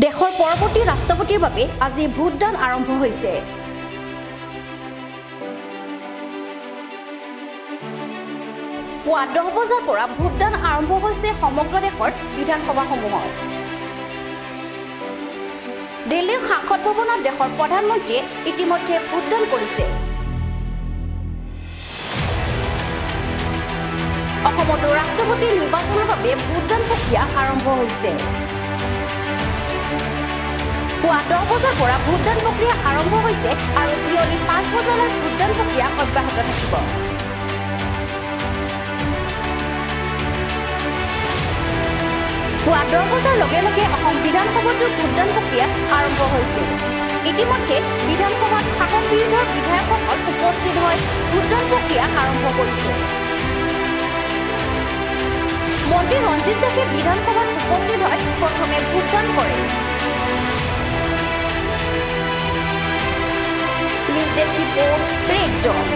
দেশৰ পৰৱৰ্তী ৰাষ্ট্ৰপতিৰ বাবে আজি ভোটদান আৰম্ভ হৈছে। পুৱা 10 বজাৰ পৰা ভোটদান আৰম্ভ হৈছে সমগ্ৰ দেশৰ বিধানসভাসমূহত। দিল্লীৰ সাংসদ ভৱনত দেশৰ প্ৰধানমন্ত্ৰীয়ে ইতিমধ্যে ভোটদান কৰিছে। অসমতো ৰাষ্ট্ৰপতি নিৰ্বাচনৰ বাবে ভোটদান প্ৰক্ৰিয়া আৰম্ভ হৈছে। পুৱা 10 বজাৰ পৰা ভোটদান প্ৰক্ৰিয়া আৰম্ভ হৈছে আৰু বিয়লি 5 বজালৈ ভোটদান প্ৰক্ৰিয়া অব্যাহত থাকিব। পুৱা 10 বজাৰ লগে লগে অসম বিধানসভাতো ভোটদান প্ৰক্ৰিয়া আৰম্ভ হৈছে। ইতিমধ্যে বিধানসভাত শাসক বিৰোধৰ বিধায়কসকল উপস্থিত হৈ ভোটদান প্ৰক্ৰিয়া আৰম্ভ কৰিছে। মন্ত্ৰী ৰঞ্জিত দাসে বিধানসভাত উপস্থিত হৈ প্ৰথমে ভোটদান কৰে। News Desk Report, Red Zone.